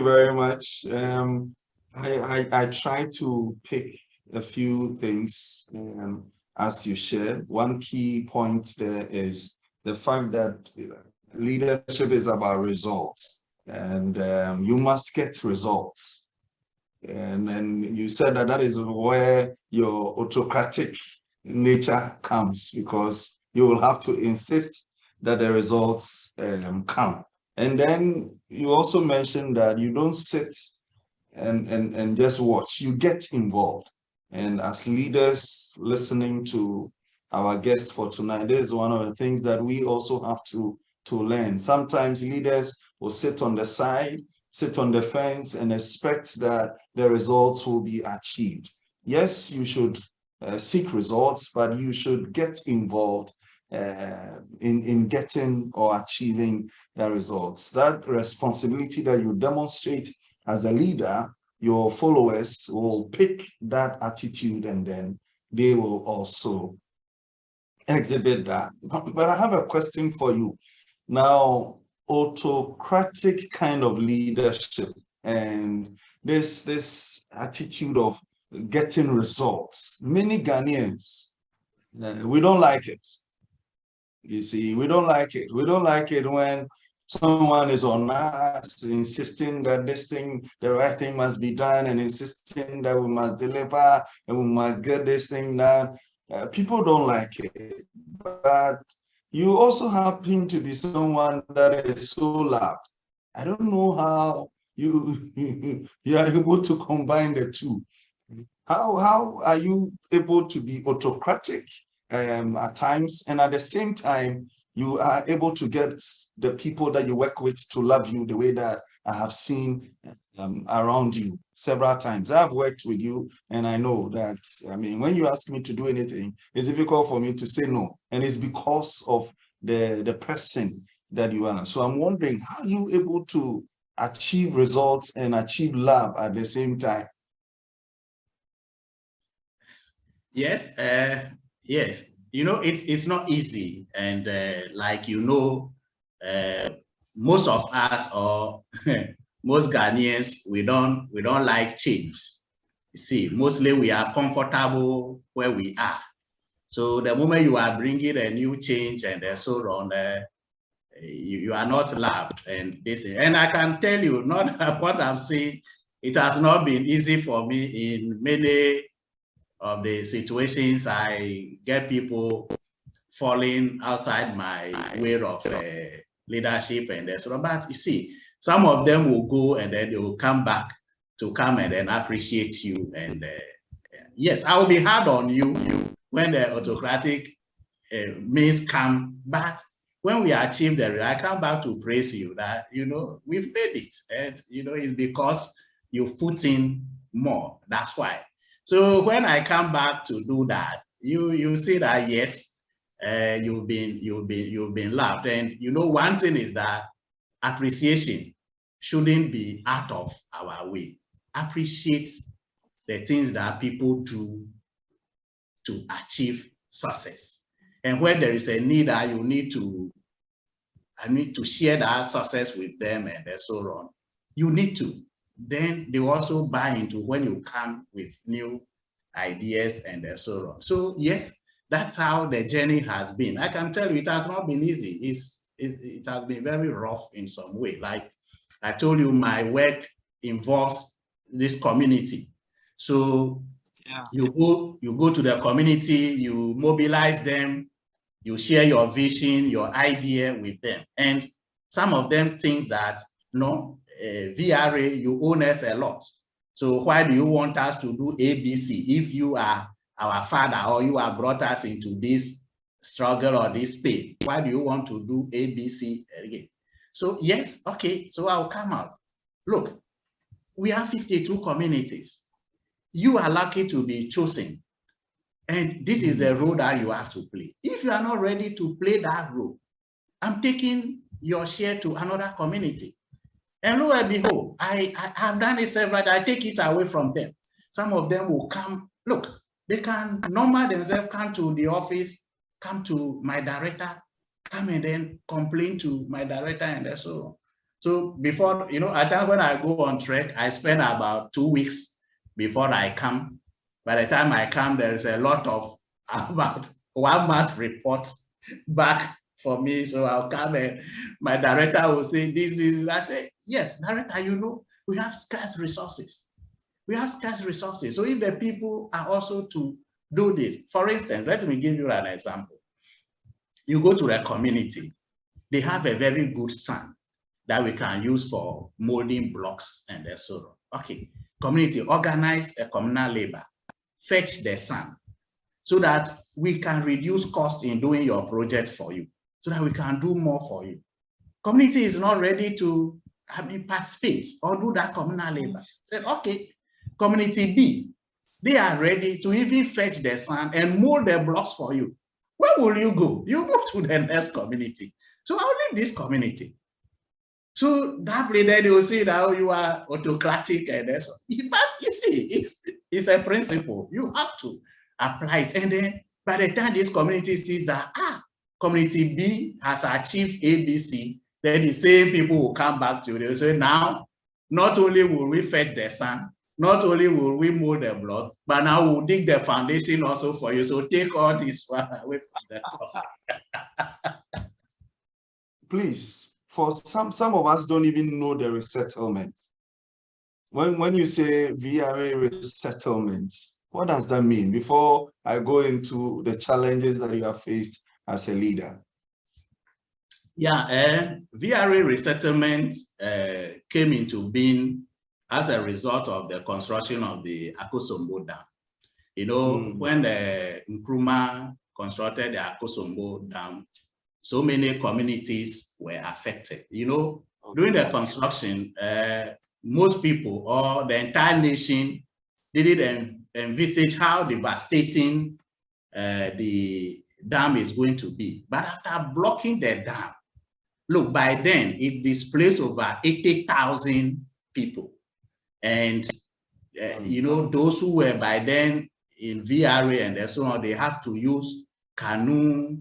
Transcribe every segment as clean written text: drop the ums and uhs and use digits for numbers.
very much. I try to pick a few things as you shared. One key point there is the fact that leadership is about results, and you must get results. And then you said that that is where your autocratic nature comes, because you will have to insist that the results come. And then you also mentioned that you don't sit and just watch, you get involved. And as leaders listening to our guests for tonight, this is one of the things that we also have to learn. Sometimes leaders will sit on the side, sit on the fence, and expect that the results will be achieved. Yes, you should seek results, but you should get involved in getting or achieving the results. That responsibility that you demonstrate as a leader, your followers will pick that attitude, and then they will also exhibit that. But I have a question for you. Now, autocratic kind of leadership and this attitude of getting results, many Ghanaians, we don't like it. You see, we don't like it. We don't like it when someone is on us, insisting that the right thing must be done, and insisting that we must deliver and we must get this thing done. People don't like it. But you also happen to be someone that is so loved. I don't know how you are able to combine the two. How are you able to be autocratic at times, and at the same time you are able to get the people that you work with to love you the way that I have seen around you several times? I've worked with you, and I know that, I mean, when you ask me to do anything, it's difficult for me to say no, and it's because of the person that you are. So I'm wondering, how are you able to achieve results and achieve love at the same time? Yes, yes. You know, it's not easy, and most of us, or most Ghanaians, we don't like change. You see, mostly we are comfortable where we are. So the moment you are bringing a new change and so on, you are not loved. And I can tell you, not what I'm saying, it has not been easy for me in many of the situations. I get people falling outside my way of leadership and so on. But you see, some of them will go and then they will come back to come and then appreciate you. And yes, I will be hard on you when the autocratic means come, but when we achieve the, I come back to praise you that, you know, we've made it. And, you know, it's because you've put in more. That's why. So when I come back to do that, you see that, yes, you've been loved. And, you know, one thing is that appreciation shouldn't be out of our way. Appreciate the things that people do to achieve success. And when there is a need that you need to, share that success with them and so on, you need to. Then they also buy into when you come with new ideas and so on. So yes, that's how the journey has been. I can tell you, it has not been easy. It has been very rough in some way. Like I told you, my work involves this community. So yeah, you go to the community, you mobilize them, you share your vision, your idea with them. And some of them think that, no, VRA, you own us a lot. So why do you want us to do ABC if you are our father, or you have brought us into this struggle or this pain? Why do you want to do ABC again? So yes, okay, so I'll come out. Look, we have 52 communities. You are lucky to be chosen. And this is the role that you have to play. If you are not ready to play that role, I'm taking your share to another community. And lo and behold, I have done it several times. I take it away from them. Some of them will come, look, they can normal themselves, come to the office, come to my director, come and then complain to my director and so on. So before, at times when I go on trek, I spend about 2 weeks before I come. By the time I come, there is a lot of about 1 month reports back for me. So I'll come and my director will say, this is, I say, yes, director, we have scarce resources. We have scarce resources. So if the people are also to do this, for instance, let me give you an example. You go to a community, they have a very good sand that we can use for molding blocks and so on. Okay, community, organize a communal labor, fetch the sand so that we can reduce cost in doing your project for you, so that we can do more for you. Community is not ready to participate or do that communal labor. Say, okay, community B, they are ready to even fetch the sand and mold the blocks for you. Where will you go? You move to the next community. So I'll leave this community. So that way, then they will say that you are autocratic and so. But you see, it's a principle. You have to apply it. And then by the time this community sees that, community B has achieved ABC, then the same people will come back to you. They will say, now, not only will we fetch the sand, not only will we mold the block, but now we'll dig the foundation also for you. So take all this one away from the Please, for some of us don't even know the resettlement. When you say VRA resettlement, what does that mean? Before I go into the challenges that you have faced as a leader. Yeah, VRA resettlement came into being as a result of the construction of the Akosombo Dam. When the Nkrumah constructed the Akosombo Dam, so many communities were affected. During the construction, most people or the entire nation didn't envisage how devastating the dam is going to be. But after blocking the dam, look, by then it displaced over 80,000 people. And, those who were by then in VRA and so on, they have to use canoe.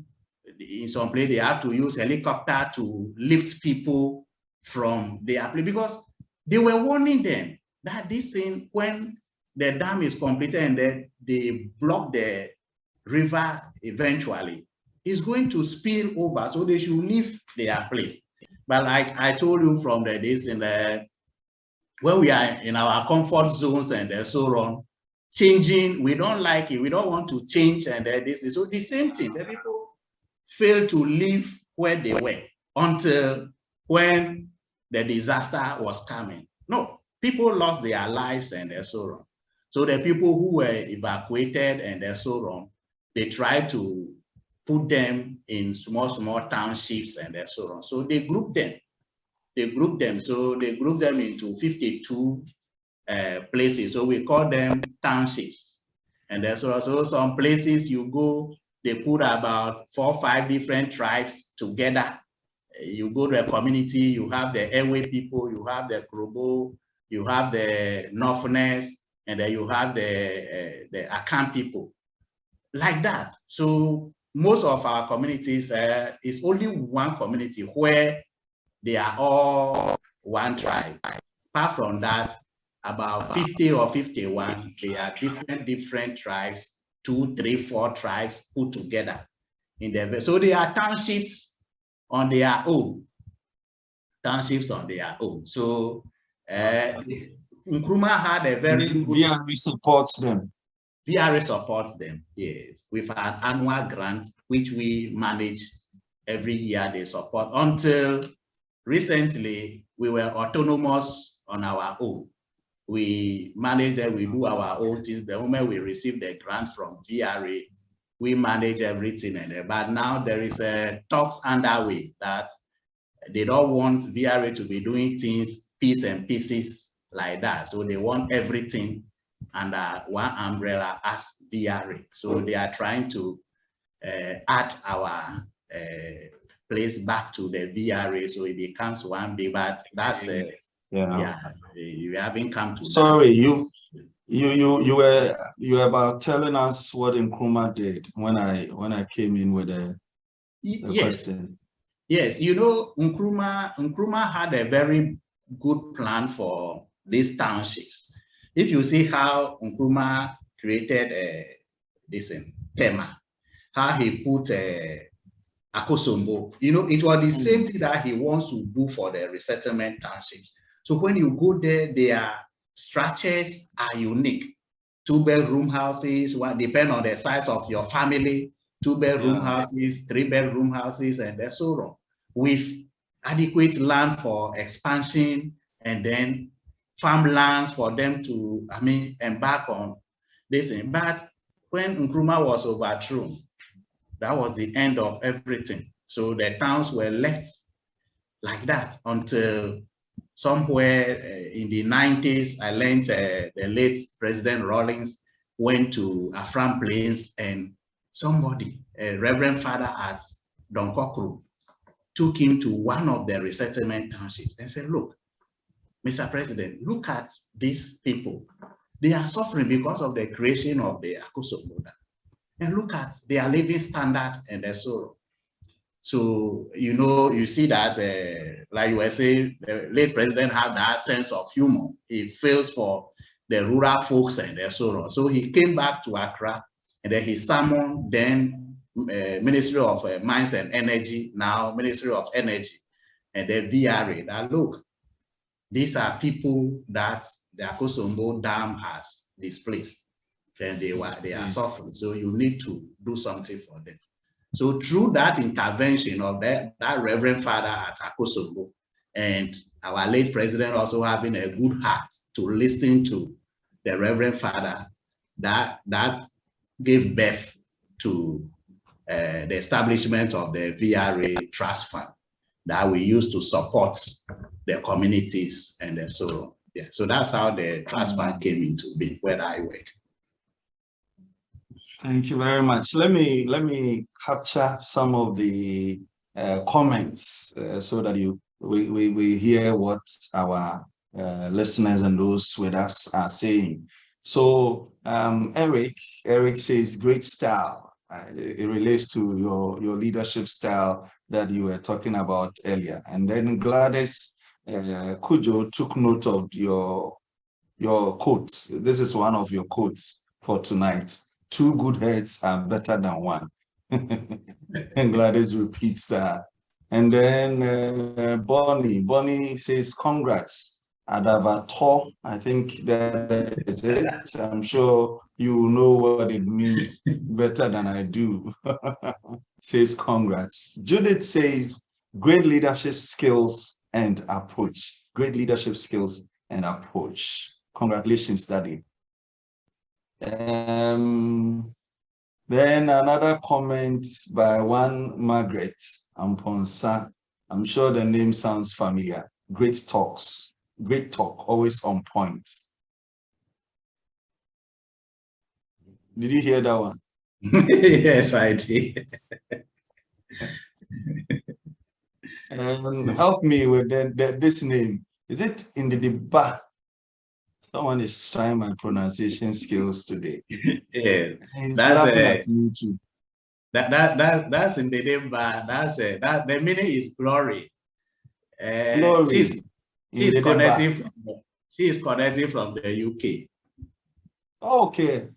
In some place, they have to use helicopter to lift people from their place, because they were warning them that this thing, when the dam is completed and then they block the river eventually, is going to spill over, so they should leave their place. But like I told you from the days when we are in our comfort zones and so on, changing, we don't like it, we don't want to change, and this is so the same thing. The people failed to live where they were until when the disaster was coming. No, people lost their lives and so on. So the people who were evacuated and so on, they tried to put them in small townships and so on. So they grouped them. So they grouped them into 52 places. So we call them townships. And so some places you go, they put about 4 or 5 different tribes together. You go to a community, you have the Ewe people, you have the Krobo, you have the Northerners, and then you have the Akan people. Like that. So most of our communities is only one community where they are all one tribe. Apart from that, about 50 or 51, they are different tribes, 2, 3, 4 tribes put together in the. So they are townships on their own. So Nkrumah had a very good. VRA supports them. VRA supports them, yes, with an annual grant, which we manage every year. They support until recently we were autonomous on our own. We manage that, we do our own things. The moment we receive the grant from VRA, we manage everything. But now there is a talks underway that they don't want VRA to be doing things piece and pieces like that. So they want everything under one umbrella as VRA. So they are trying to add our place back to the VRA, so it becomes one big. But that's you haven't come to. Sorry, you were about telling us what Nkrumah did when I came in with a question. Yes, you know, Nkrumah had a very good plan for these townships. If you see how Nkrumah created this Tema, how he put Akosombo, you know, it was the same thing that he wants to do for the resettlement townships. So when you go there, their structures are unique. 2-bedroom houses, one depend on the size of your family, 2-bedroom houses, 3-bedroom houses, and so on, with adequate land for expansion, and then farmlands for them to, embark on this thing. But when Nkrumah was overthrown, that was the end of everything. So the towns were left like that until somewhere in the 90s, I learned the late President Rawlings went to Afram Plains, and somebody, a Reverend Father at Donkokru, took him to one of the resettlement townships and said, look, Mr. President, look at these people. They are suffering because of the creation of the Akosombo. And look at their living standard and their sorrow. So, you know, you see that, like you were saying, the late president had that sense of humor. He feels for the rural folks and their sorrow. So he came back to Accra, and then he summoned then Ministry of Mines and Energy, now Ministry of Energy, and the VRA, that look, these are people that the Akosombo Dam has displaced. Then they are suffering. So you need to do something for them. So through that intervention of that Reverend Father at Akosombo, and our late president also having a good heart to listen to the Reverend Father, that gave birth to the establishment of the VRA Trust Fund that we use to support the communities and so on. Yeah, so that's how the Trust Fund came into being, where I work. Thank you very much. Let me capture some of the comments so that we hear what our listeners and those with us are saying. So Eric says, great style. It relates to your leadership style that you were talking about earlier. And then Gladys Kujo took note of your quotes. This is one of your quotes for tonight. 2 good heads are better than 1. And Gladys repeats that. And then Bonnie says, congrats. Adavato, I think that is it. I'm sure you know what it means better than I do. Says congrats. Judith says, great leadership skills and approach. Great leadership skills and approach. Congratulations, Daddy. Then another comment by one Margaret Amponsa. I'm sure the name sounds familiar. Great talks. Great talk, always on point. Did you hear that one? Yes, I did. Help me with this name. Is it in the Deba? Someone is trying my pronunciation skills today. Yeah, He's laughing at me too. That's in the Deba. That the meaning is glory. Glory. She is connecting from the UK. Okay.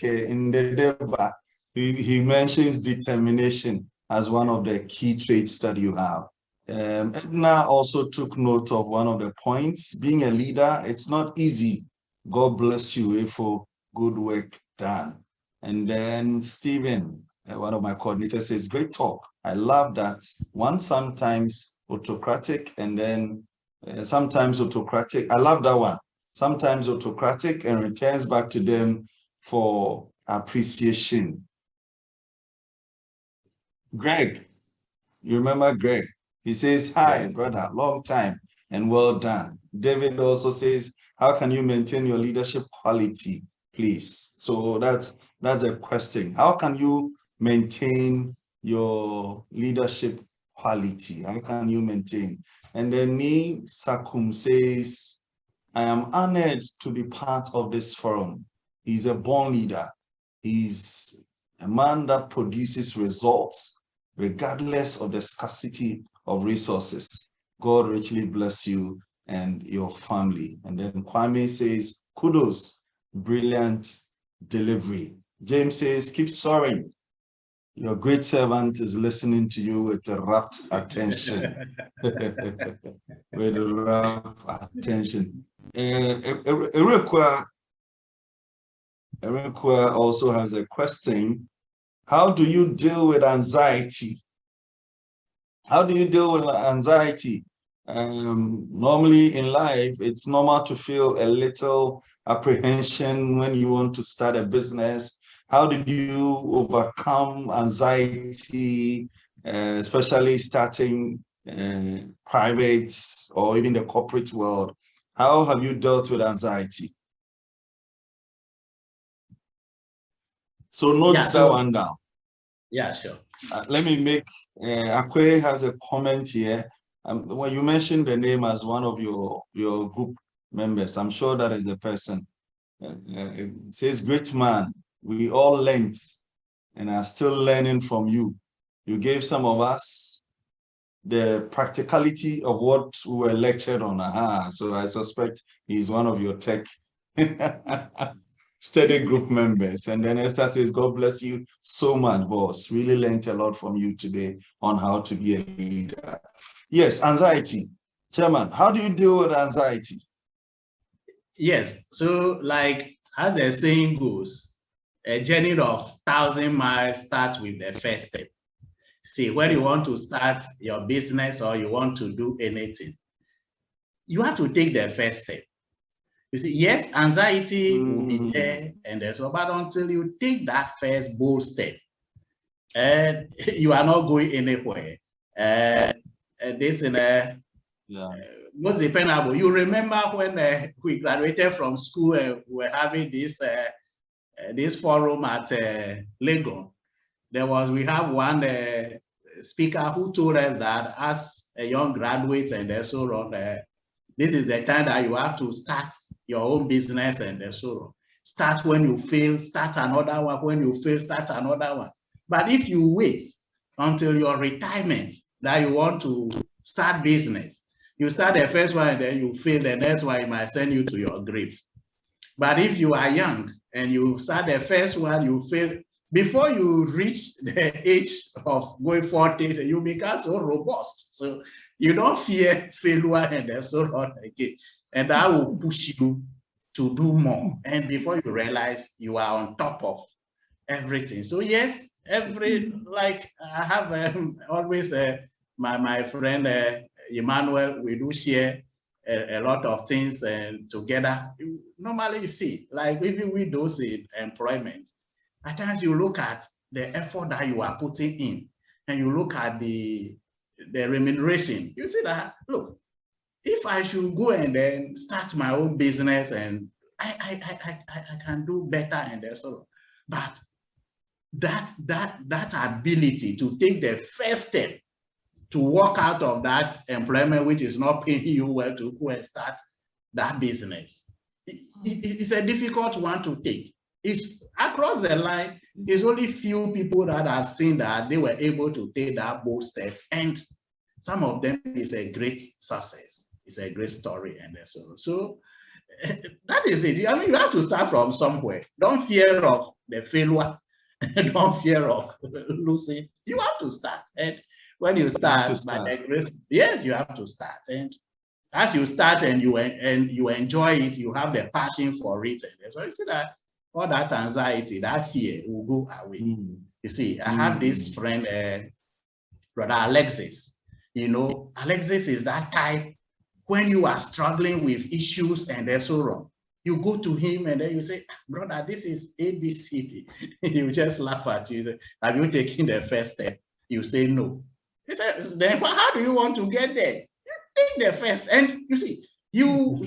In the Deba, he mentions determination as one of the key traits that you have. Edna also took note of one of the points. Being a leader, it's not easy. God bless you for good work done. And then Stephen, one of my coordinators, says, great talk. I love that. One sometimes autocratic and then sometimes autocratic. I love that one. Sometimes autocratic and returns back to them for appreciation. Greg, you remember Greg? He says, hi, brother, long time and well done. David also says, how can you maintain your leadership quality, please? So that's a question. How can you maintain your leadership quality? How can you maintain? And then me, Sakum says, I am honored to be part of this forum. He's a born leader. He's a man that produces results. regardless of the scarcity of resources. God richly bless you and your family. And then Kwame says, kudos, brilliant delivery. James says, keep soaring. Your great servant is listening to you with rapt attention. With rapt attention. Erikwa also has a question. How do you deal with anxiety? How do you deal with anxiety? Normally in life, it's normal to feel a little apprehension when you want to start a business. How did you overcome anxiety, especially starting private or even the corporate world? How have you dealt with anxiety? So note that one down. Yeah, sure. Let me make, Akwe has a comment here. When you mentioned the name as one of your group members, I'm sure that is a person. It says, great man, we all learned and are still learning from you. You gave some of us the practicality of what we were lectured on. So I suspect he's one of your tech steady group members. And then Esther says, God bless you so much, boss. Really learned a lot from you today on how to be a leader. Yes, anxiety. Chairman, how do you deal with anxiety? Yes, so like as the saying goes, a journey of 1,000 miles starts with the first step. See, when you want to start your business or you want to do anything, you have to take the first step. You see, yes, anxiety will be there and there's so, but until you take that first bold step, and you are not going anywhere. This in a most dependable. You remember when we graduated from school and we were having this forum at Lagos. We have one speaker who told us that as a young graduate and so on, this is the time that you have to start your own business and so on. Start when you fail, start another one. When you fail, start another one. But if you wait until your retirement that you want to start business, you start the first one and then you fail, the next one, it might send you to your grave. But if you are young and you start the first one, you fail, before you reach the age of going 40, you become so robust. So you don't fear failure and so on again. And that will push you to do more. And before you realize you are on top of everything. So yes, like I have always my friend Emmanuel, we do share a lot of things together. Normally you see, like even with those employment, at times you look at the effort that you are putting in and you look at the remuneration, you see that, look, if I should go and then start my own business and I can do better and so on. But that ability to take the first step to walk out of that employment which is not paying you well to go and start that business, it's a difficult one to take. It's across the line. It's only few people that have seen that they were able to take that bold step, and some of them is a great success. It's a great story, and so that is it. I mean, you have to start from somewhere. Don't fear of the failure. Don't fear of losing. You have to start, and when you start, by the grace, yes, you have to start. And as you start and you enjoy it, you have the passion for it. And so you see that all that anxiety, that fear will go away. You see, I have this friend, Brother Alexis. You know, Alexis is that type when you are struggling with issues and so on. You go to him and then you say, brother, this is ABC. You just laugh at you. Say, have you taken the first step? You say no. He said, then how do you want to get there? You take the first, and you see, you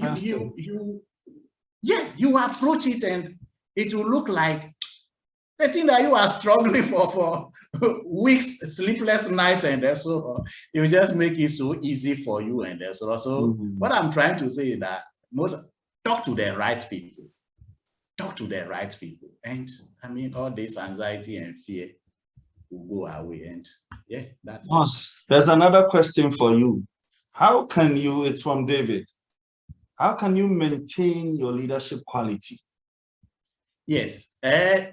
approach it and it will look like the thing that you are struggling for weeks, sleepless nights, and so you just make it so easy for you. And so what I'm trying to say is that talk to the right people. Talk to the right people. And I mean, all this anxiety and fear will go away. And yeah, that's Boss, there's another question for you. How can you, it's from David, how can you maintain your leadership quality? yes.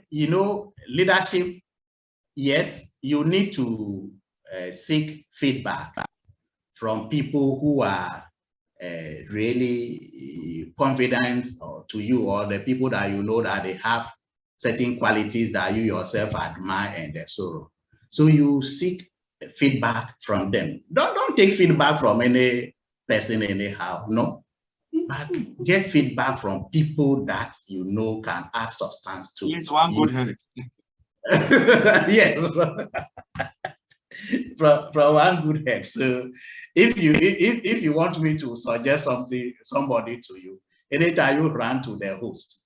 You know, leadership, yes, you need to seek feedback from people who are really confident to you, or the people that you know that they have certain qualities that you yourself admire and so on. So you seek feedback from them. Don't take feedback from any person anyhow, no. But get feedback from people that you know can add substance to. It's one good head. Yes. from one good head. So if you want me to suggest somebody to you, anytime you run to the host,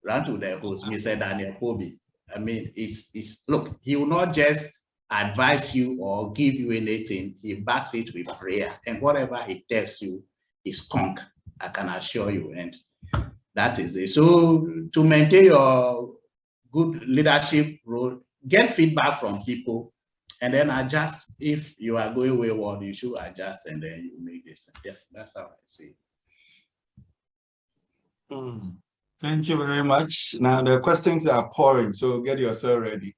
Mr. Daniel Kobe. I mean, it's look, he will not just advise you or give you anything, he backs it with prayer. And whatever he tells you is conk, I can assure you. And that is it. So to maintain your good leadership role, get feedback from people and then adjust. If you are going wayward, you should adjust and then you make this. Yeah, that's how I see it. Thank you very much. Now the questions are pouring, so get yourself ready.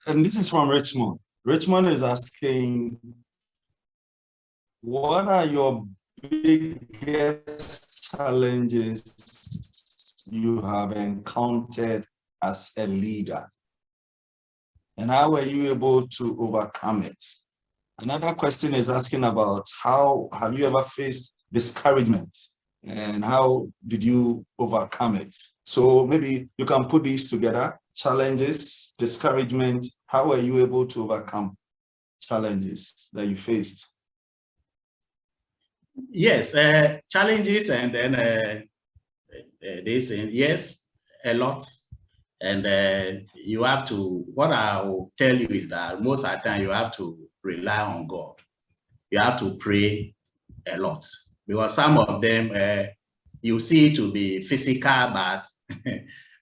And this is from Richmond. Richmond is asking, what are your biggest challenges you have encountered as a leader? And how were you able to overcome it? Another question is asking about how have you ever faced discouragement and how did you overcome it? So maybe you can put these together: challenges, discouragement. How were you able to overcome challenges that you faced? Yes, challenges, and then they say yes, a lot. And you have to, what I will tell you is that most of the time you have to rely on God. You have to pray a lot, because some of them you see to be physical, but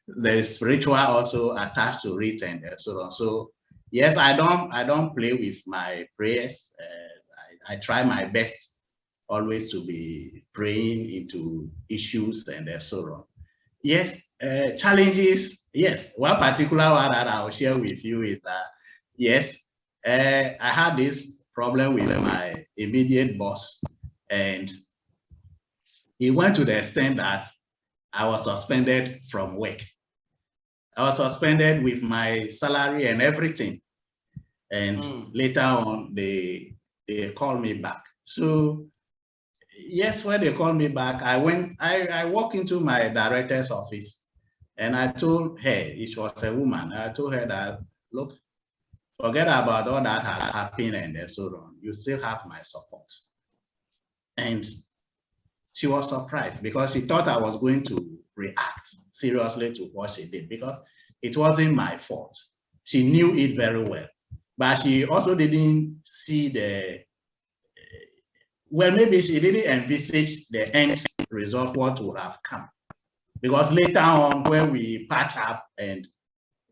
there is spiritual also attached to it and so on. So yes, I don't play with my prayers. I try my best always to be praying into issues and so on. Yes, challenges. Yes, one particular one that I'll share with you is that yes, I had this problem with my immediate boss, and he went to the extent that I was suspended from work. I was suspended with my salary and everything. And later on, they called me back. So yes, when they called me back, I walked into my director's office and I told her, it was a woman, I told her that, look, forget about all that has happened and so on. You still have my support. And she was surprised because she thought I was going to react seriously to what she did, because it wasn't my fault. She knew it very well, but she also didn't see well, maybe she didn't envisage the end result, what would have come. Because later on, when we patched up and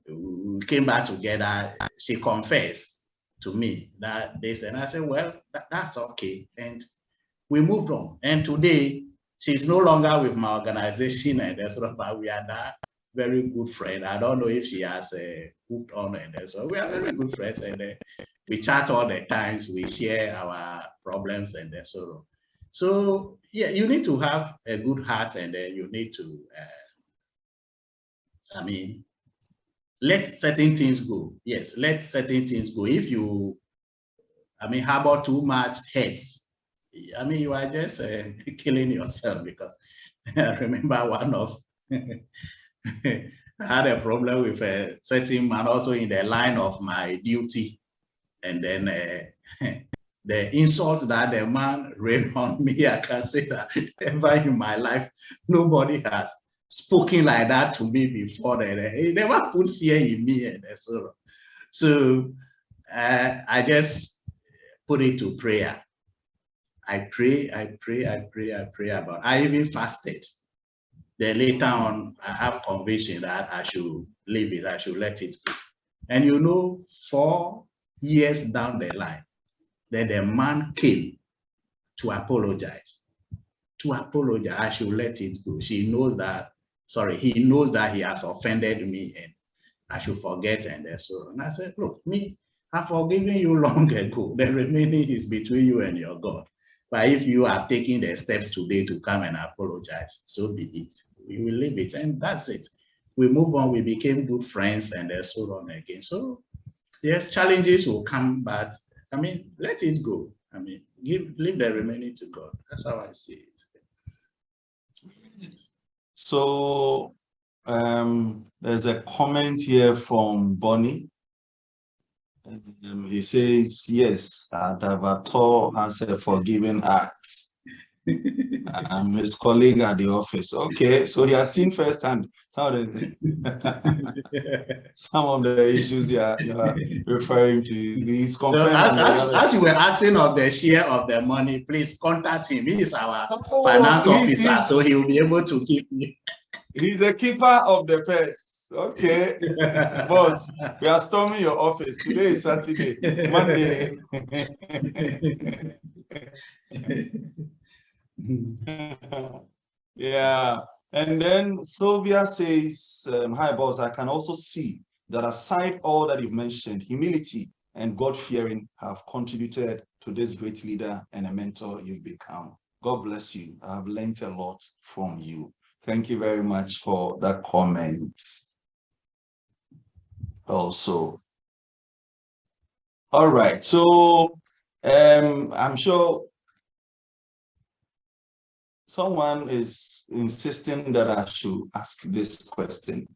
we came back together, she confessed to me that this, and I said, well, that's okay. And we moved on. And today, she's no longer with my organization, and so, but we are that very good friend. I don't know if she has hooked on, and so we are very good friends, and we chat all the times. We share our problems and so on. So yeah, you need to have a good heart, and then you need to, I mean, let certain things go. Yes, let certain things go. If you, I mean, harbor too much hate, I mean, you are just killing yourself, because I remember one of, I had a problem with a certain man also in the line of my duty. And then the insults that the man rained on me, I can say that ever in my life, nobody has spoken like that to me before. He never put fear in me. And so I just put it to prayer. I pray about it. I even fasted. Then later on, I have conviction that I should leave it, I should let it go. And 4 years down the line, then the man came to apologize. I should let it go. He knows that he has offended me and I should forget and so on. I said, look, me, I've forgiven you long ago. The remaining is between you and your God. But if you have taken the steps today to come and apologize, so be it. We will leave it, and that's it. We move on. We became good friends, and so on again. So yes, challenges will come, but I mean, let it go. I mean, leave the remaining to God. That's how I see it. So there's a comment here from Bonnie. He says, yes, Adavator has a forgiving heart. I'm his colleague at the office. Okay, so he has seen firsthand some of the issues you are referring to. He's confirmed. So as you were asking of the share of the money, please contact him. He is our finance officer, so he will be able to keep me. He's a keeper of the purse. Okay, boss, we are storming your office. Today is Saturday, Monday. Yeah, and then Sylvia says, hi boss, I can also see that aside all that you've mentioned, humility and God-fearing have contributed to this great leader and a mentor you've become. God bless you. I've learned a lot from you. Thank you very much for that comment. Also, all right, so I'm sure someone is insisting that I should ask this question.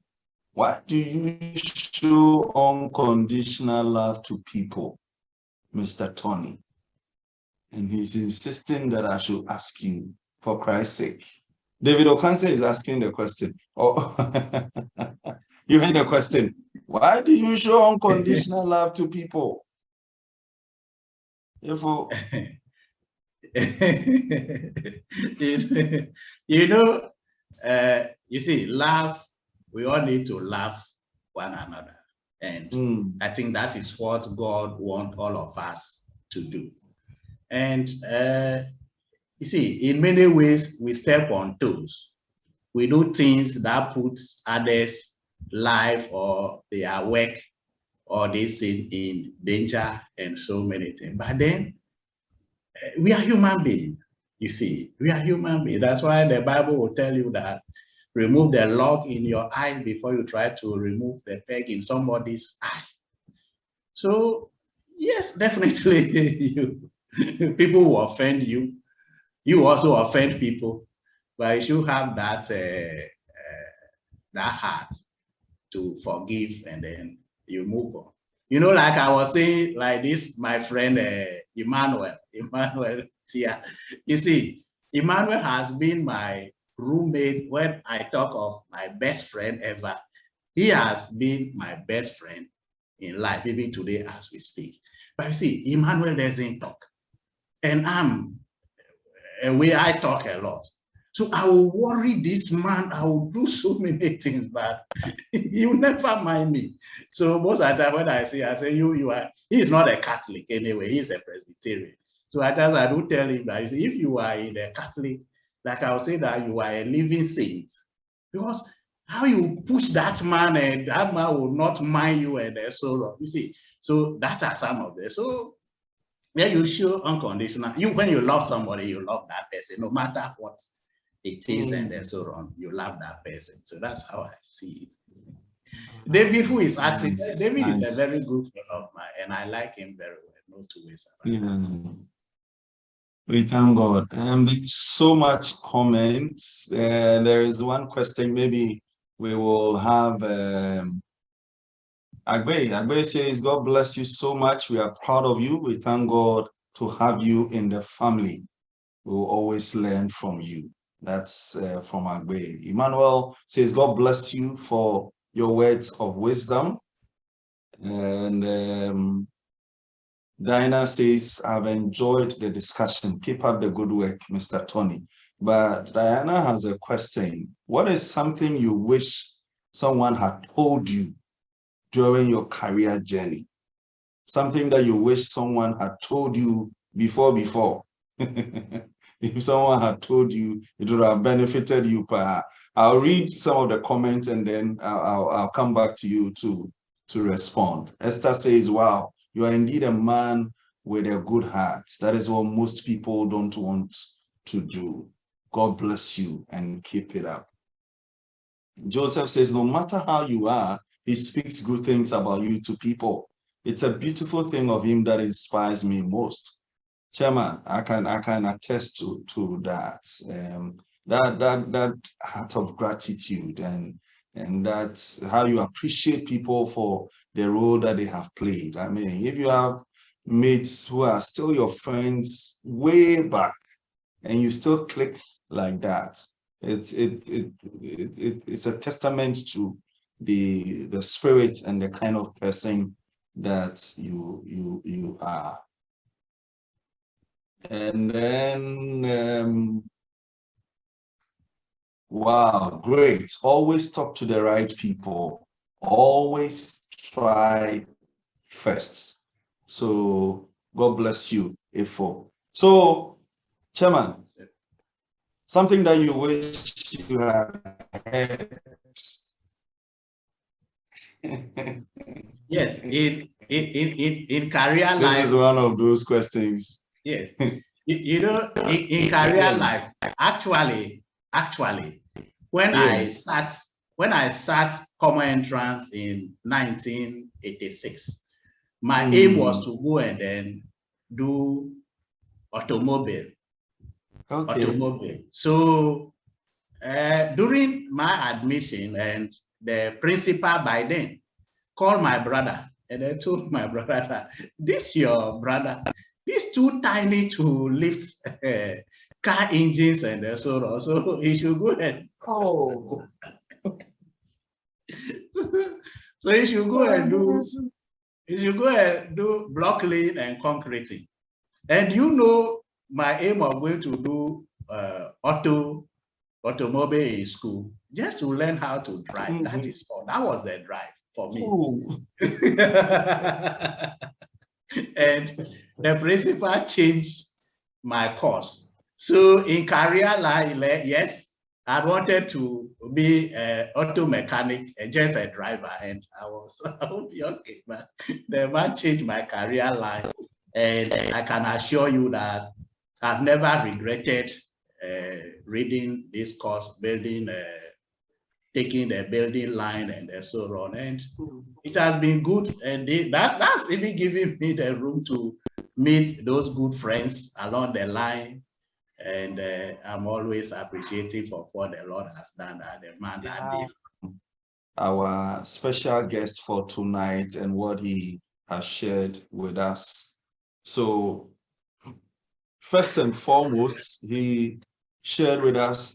Why do you show unconditional love to people, Mr. Tony? And he's insisting that I should ask you, for Christ's sake. David Okanse is asking the question. Oh, you heard the question. Why do you show unconditional love to people? You see, love, we all need to love one another. And I think that is what God wants all of us to do. And you see, in many ways, we step on toes. We do things that puts others' life or their work or this in danger and so many things. But then we are human beings, you see, we are human beings. That's why the Bible will tell you that remove the log in your eye before you try to remove the peg in somebody's eye. So yes, definitely people will offend you. You also offend people, but you should have that that heart to forgive, and then you move on. Like I was saying, like this, my friend Emmanuel here. You see, Emmanuel has been my roommate. When I talk of my best friend ever, he has been my best friend in life, even today as we speak. But you see, Emmanuel doesn't talk, and I talk a lot. So I will worry this man, I will do so many things, but he will never mind me. So most of the time when I say he is not a Catholic anyway, he's a Presbyterian. So at times I do tell him that, if you are in the Catholic, like I'll say that you are a living saint. Because how you push that man, and that man will not mind you and so on. You see, so that are some of them. So yeah, you show unconditional. When you love somebody, you love that person, no matter what it is and so on. You love that person. So that's how I see it. David, who is asking, David is a very good friend of mine, and I like him very well. No two ways about it. We thank God. There's so much comments. There is one question. Maybe we will have Agbe says, God bless you so much. We are proud of you. We thank God to have you in the family. We will always learn from you. That's from Agbe. Emmanuel says, God bless you for your words of wisdom. And Diana says, I've enjoyed the discussion. Keep up the good work, Mr. Tony. But Diana has a question. What is something you wish someone had told you during your career journey? Something that you wish someone had told you before. If someone had told you, it would have benefited you. I'll read some of the comments and then I'll come back to you to respond. Esther says, wow, you are indeed a man with a good heart. That is what most people don't want to do. God bless you and keep it up. Joseph says, no matter how you are, he speaks good things about you to people. It's a beautiful thing of him that inspires me most. Chairman, I can attest to that. That heart of gratitude and that's how you appreciate people for the role that they have played. I mean, if you have mates who are still your friends way back and you still click like that, it's a testament to the spirit and the kind of person that you are. And then wow, great. Always talk to the right people. Always try first. So God bless you, Ifo. So, Chairman, something that you wish you had heard. Yes, in career life. This is one of those questions. Yes, you know, in career life, actually, when Yes. I sat common entrance in 1986, my aim was to go and then do automobile. Okay. So during my admission, and the principal by then called my brother, and I told my brother that this your brother, this too tiny to lift car engines and so on. So he should go and so he should go and do block laying and concreting. And you know, my aim of going to do automobile in school, just to learn how to drive. That is all. That was the drive for me. And the principal changed my course. So in career life, yes, I wanted to be an auto mechanic, just a driver, and I would be okay. But the man changed my career line, and I can assure you that I've never regretted reading this course, taking the building line and so on. And it has been good. And that's even giving me the room to meet those good friends along the line. And I'm always appreciative of what the Lord has done at the man that did. Our special guest for tonight and what he has shared with us. So first and foremost, he shared with us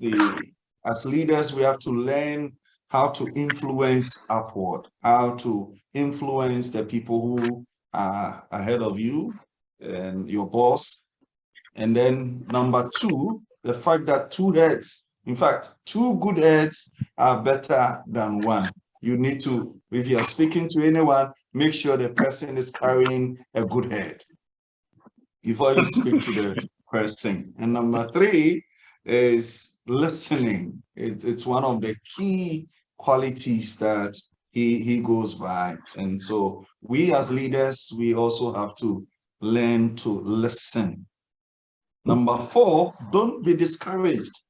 as leaders, we have to learn how to influence upward, how to influence the people who are ahead of you and your boss. And then number two, the fact that two heads, in fact, two good heads are better than one. You need to, if you're speaking to anyone, make sure the person is carrying a good head before you speak to the person. And number three is listening. It's one of the key qualities that he goes by. And so we as leaders, we also have to learn to listen. Number four, don't be discouraged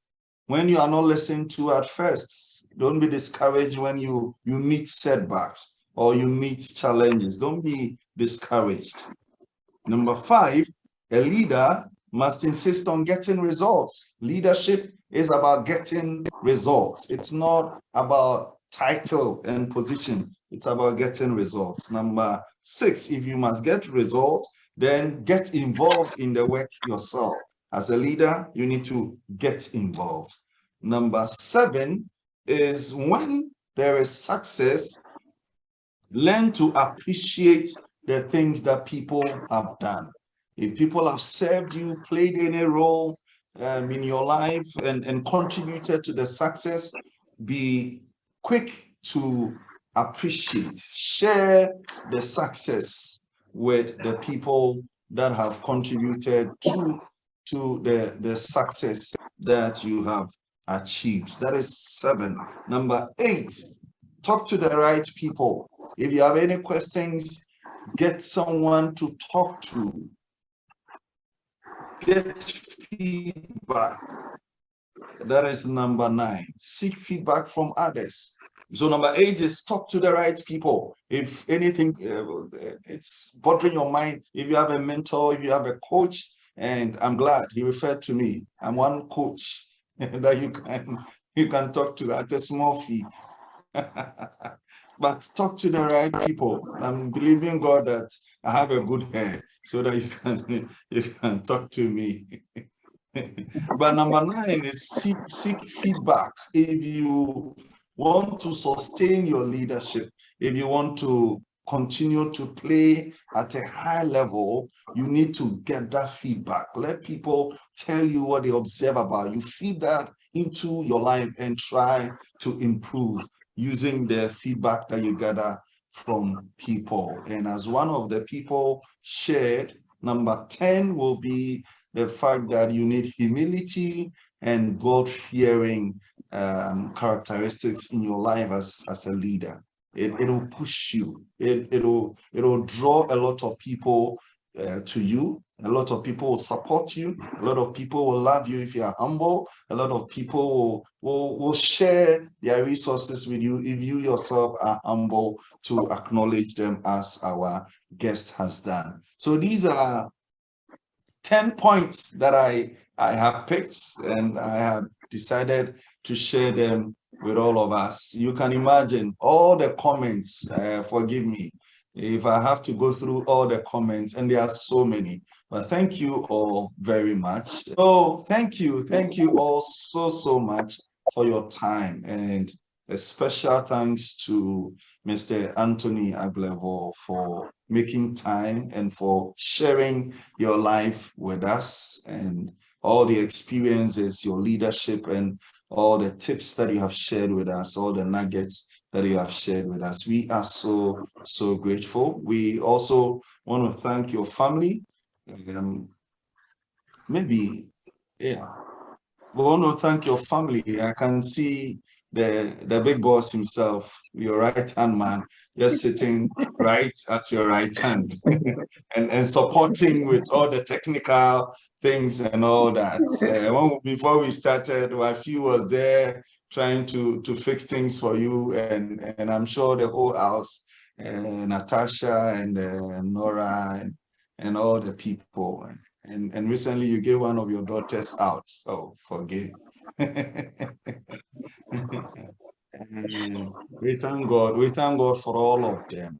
when you are not listened to at first. Don't be discouraged when you meet setbacks or you meet challenges. Don't be discouraged. Number five, a leader must insist on getting results. Leadership is about getting results. It's not about title and position. It's about getting results. Number six, if you must get results, then get involved in the work yourself. As a leader, you need to get involved. Number seven is when there is success, learn to appreciate the things that people have done. If people have served you, played any role in your life and contributed to the success, be quick to appreciate, share the success with the people that have contributed to the success that you have achieved. That is 7. Number 8, talk to the right people. If you have any questions, get someone to talk to. Get feedback. That is number 9. Seek feedback from others. So number 8 is talk to the right people. If anything it's bothering your mind, if you have a mentor, if you have a coach, and I'm glad he referred to me. I'm one coach that you can talk to at a small fee. But talk to the right people. I'm believing God that I have a good hair so that you can talk to me. But number 9 is seek feedback. If you want to sustain your leadership, if you want to continue to play at a high level, you need to get that feedback. Let people tell you what they observe about you. Feed that into your life and try to improve using the feedback that you gather from people. And as one of the people shared, number 10 will be the fact that you need humility and God-fearing characteristics in your life as a leader. It'll push you. It'll draw a lot of people to you. A lot of people will support you. A lot of people will love you if you are humble. A lot of people will share their resources with you if you yourself are humble to acknowledge them, as our guest has done. So these are 10 points that I have picked, and I have decided to share them with all of us. You can imagine all the comments, forgive me if I have to go through all the comments, and there are so many, but thank you all very much. So thank you all so much for your time, and a special thanks to Mr. Anthony Agblevor for making time and for sharing your life with us and all the experiences, your leadership, and all the tips that you have shared with us, all the nuggets that you have shared with us. We are so grateful. We also want to thank your family. Maybe, yeah. We want to thank your family. I can see the big boss himself, your right-hand man, just sitting right at your right hand and supporting with all the technical things and all that. Before we started, Wafi was there trying to fix things for you, and I'm sure the whole house, Natasha and Nora and all the people. And recently you gave one of your daughters out, so forgive. We thank God for all of them.